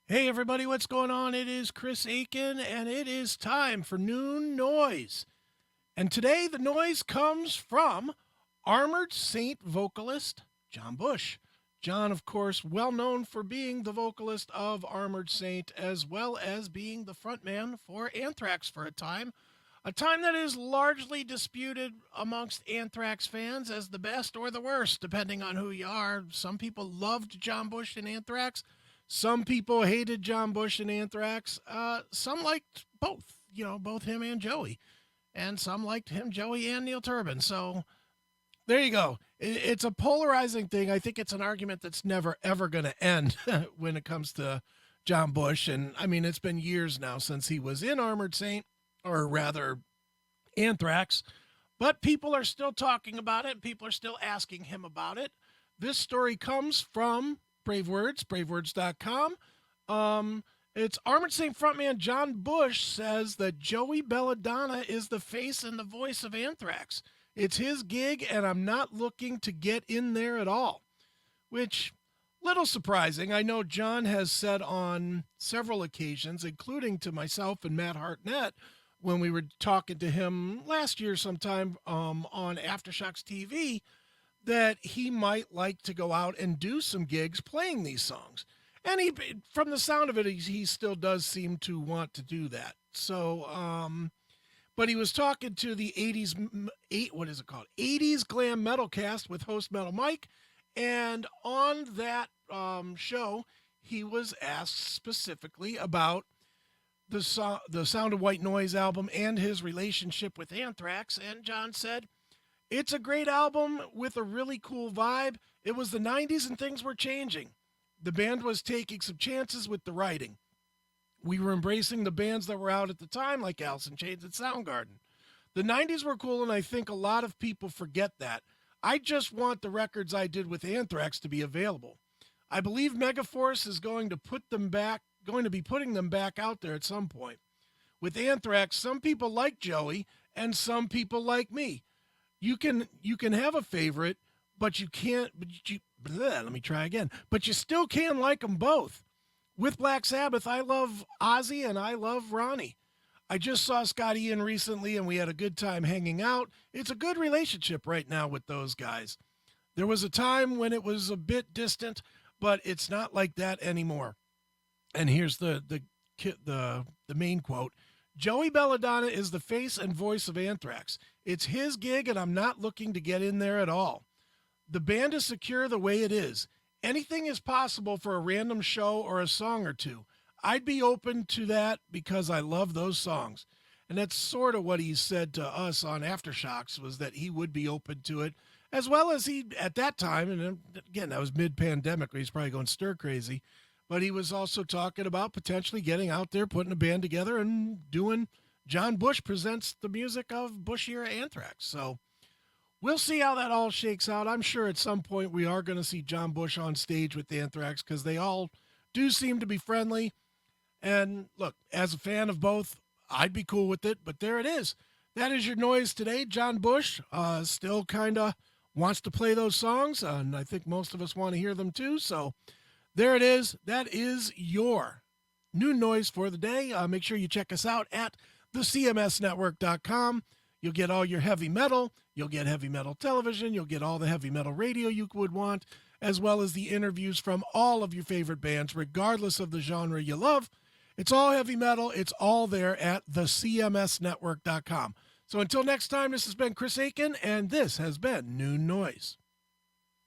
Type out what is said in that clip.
Hey everybody, what's going on? It is Chris Aiken, and it is time for Noon Noise. And today the noise comes from Armored Saint vocalist John Bush. John, of course, well known for being the vocalist of Armored Saint, as well as being the frontman for Anthrax for a time that is largely disputed amongst Anthrax fans as the best or the worst, depending on who you are. Some people loved John Bush in Anthrax. Some people hated John Bush and Anthrax. Some liked both, both him and Joey. And some liked him, Joey, and Neil Turbin. So there you go. It's a polarizing thing. I think it's an argument that's never, ever going to end when it comes to John Bush. And I mean, it's been years now since he was in Armored Saint, or rather, Anthrax. But people are still talking about it. People are still asking him about it. This story comes from Brave Words, bravewords.com. It's Armored Saint frontman John Bush says that Joey Belladonna is the face and the voice of Anthrax. It's his gig, and I'm not looking to get in there at all. Which, little surprising. I know John has said on several occasions, including to myself and Matt Hartnett, when we were talking to him last year sometime on Aftershocks TV, that he might like to go out and do some gigs playing these songs. And he, from the sound of it, he still does seem to want to do that. So, but he was talking to the 80s Glam Metal Cast with host Metal Mike. And on that show, he was asked specifically about the Sound of White Noise album and his relationship with Anthrax. And John said, "It's a great album with a really cool vibe. It was the 90s and things were changing. The band was taking some chances with the writing. We were embracing the bands that were out at the time, like Alice in Chains and Soundgarden. The 90s were cool, and I think a lot of people forget that. I just want the records I did with Anthrax to be available. I believe Megaforce is going to be putting them back out there at some point. With Anthrax, some people like Joey, and some people like me. You can have a favorite, but you can't. Let me try again. But you still can like them both. With Black Sabbath, I love Ozzy and I love Ronnie. I just saw Scott Ian recently, and we had a good time hanging out. It's a good relationship right now with those guys. There was a time when it was a bit distant, but it's not like that anymore." And here's the main quote. "Joey Belladonna is the face and voice of Anthrax. It's his gig, and I'm not looking to get in there at all. The band is secure the way it is. Anything is possible for a random show or a song or two. I'd be open to that because I love those songs." And that's sort of what he said to us on Aftershocks, was that he would be open to it, as well as he, at that time, and again, that was mid-pandemic, where he's probably going stir crazy, but he was also talking about potentially getting out there, putting a band together, and doing John Bush presents the music of Bush era Anthrax. So we'll see how that all shakes out. I'm sure at some point we are going to see John Bush on stage with Anthrax, because they all do seem to be friendly. And look, as a fan of both, I'd be cool with it. But there it is. That is your noise today. John Bush still kind of wants to play those songs, and I think most of us want to hear them too. So there it is. That is your new noise for the day. Make sure you check us out at thecmsnetwork.com. You'll get all your heavy metal. You'll get heavy metal television. You'll get all the heavy metal radio you would want, as well as the interviews from all of your favorite bands, regardless of the genre you love. It's all heavy metal. It's all there at thecmsnetwork.com. So until next time, this has been Chris Aiken, and this has been Noon Noise.